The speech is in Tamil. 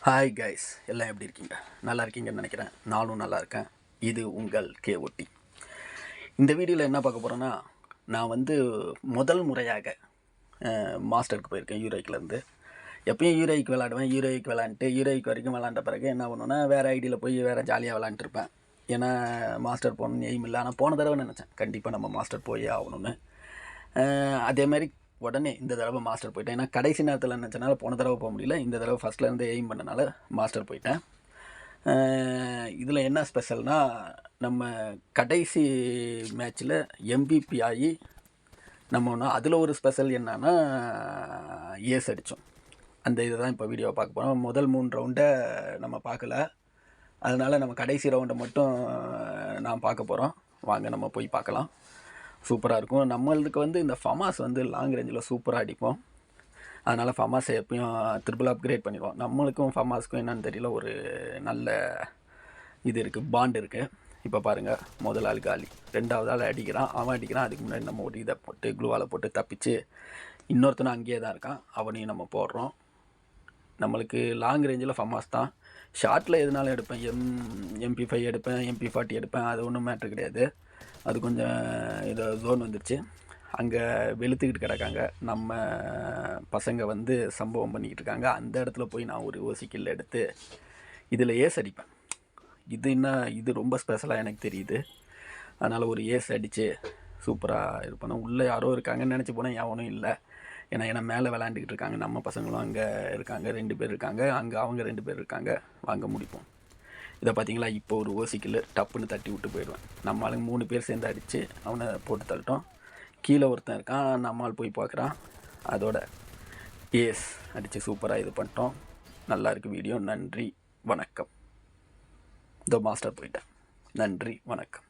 ஹாய் கைஸ், எல்லாம் எப்படி இருக்கீங்க? நல்லா இருக்கீங்கன்னு நினைக்கிறேன். நானும் நல்லா இருக்கேன். இது உங்கள் கேஓடி. இந்த வீடியோவில் என்ன பார்க்க போகிறேன்னா, நான் வந்து முதல் முறையாக மாஸ்டருக்கு போயிருக்கேன் யூரோக்கிலேருந்து. எப்பயும் யூரோக்கு விளாடுவேன். யூரோக்கு விளாண்டுட்டு யூரோக்கு வரைக்கும் விளாண்ட பிறகு என்ன பண்ணுவேன்னா, வேறு ஐடியில் போய் வேறு ஜாலியாக விளாண்டுருப்பேன். ஏன்னா மாஸ்டர் போகணுன்னு எய்ம் இல்லை. ஆனால் போன தடவை நினச்சேன் கண்டிப்பாக நம்ம மாஸ்டர் போயே ஆகணும்னு. அதேமாதிரி உடனே இந்த தடவை மாஸ்டர் போயிட்டேன். ஏன்னா கடைசி நேரத்தில் நினச்சனால போன தடவை போக முடியல. இந்த தடவை ஃபஸ்ட்லேருந்து எய்ம் பண்ணனால மாஸ்டர் போயிட்டேன். இதில் என்ன ஸ்பெஷல்னால், நம்ம கடைசி மேட்ச்சில் MVP ஆகி நம்ம ஒன்று அதில் ஒரு ஸ்பெஷல் என்னன்னா ஏஸ் அடித்தோம். அந்த இதை தான் இப்போ வீடியோவை பார்க்க போகிறோம். முதல் 3 ரவுண்டை நம்ம பார்க்கல, அதனால் நம்ம கடைசி ரவுண்டை மட்டும் நான் பார்க்க போகிறோம். வாங்க நம்ம போய் பார்க்கலாம். சூப்பராக இருக்கும். நம்மளுக்கு வந்து இந்த ஃபமாஸ் வந்து லாங் ரேஞ்சில் சூப்பராக அடிப்போம். அதனால் ஃபமாஸை எப்பயும் ட்ரிபிள் அப்கிரேட் பண்ணிடுவோம். நம்மளுக்கும் ஃபமாஸுக்கும் என்னென்னு தெரியல, ஒரு நல்ல இது இருக்குது, பாண்ட் இருக்குது. இப்போ பாருங்கள், முதல் ஆள் காலி, 2வது ஆள் அடிக்கிறான். அவன் அடிக்கிறான். அதுக்கு முன்னாடி நம்ம ஒரு இதை போட்டு க்ளூவால் போட்டு தப்பிச்சு இன்னொருத்தனும் அங்கேயே தான் இருக்கான், அவனையும் நம்ம போடுறோம். நம்மளுக்கு லாங் ரேஞ்சில் ஃபமாஸ் தான். ஷார்ட்டில் எதுனாலும் எடுப்பேன். MP5 எடுப்பேன், MP40 எடுப்பேன். அது ஒன்றும் மேட்ரு கிடையாது. அது கொஞ்சம் இதை ஜோன் வந்துடுச்சு, அங்கே வெளுத்துக்கிட்டு கிடக்காங்க. நம்ம பசங்க வந்து சம்பவம் பண்ணிக்கிட்டு இருக்காங்க. அந்த இடத்துல போய் நான் ஒரு ஓசிக்கில் எடுத்து இதில் ஏஸ் அடிப்பேன். இது ரொம்ப ஸ்பெஷலாக எனக்கு தெரியுது. அதனால் ஒரு ஏஸ் அடித்து சூப்பராக இருப்பேன். உள்ளே யாரோ இருக்காங்கன்னு நினச்சி போனால் எவனும் இல்லை. ஏன்னா மேலே விளாண்டுக்கிட்டு இருக்காங்க. நம்ம பசங்களும் அங்கே இருக்காங்க, 2 பேர் இருக்காங்க. அங்கே அவங்க 2 பேர் இருக்காங்க. வாங்க முடிப்போம். இதை பார்த்தீங்களா, இப்போ ஒரு ஓசிக்கில் டப்புன்னு தட்டி விட்டு போயிடுவேன். நம்மளுக்கு 3 பேர் சேர்ந்து அடித்து அவனை போட்டு தள்ளிட்டோம். கீழே ஒருத்தன் இருக்கான், நம்மால் போய் பார்க்குறான். அதோட ஏஸ் அடித்து சூப்பராக இது பண்ணிட்டோம். நல்லா இருக்குது வீடியோ. நன்றி, வணக்கம். இந்த மாஸ்டர் போயிட்டேன். நன்றி, வணக்கம்.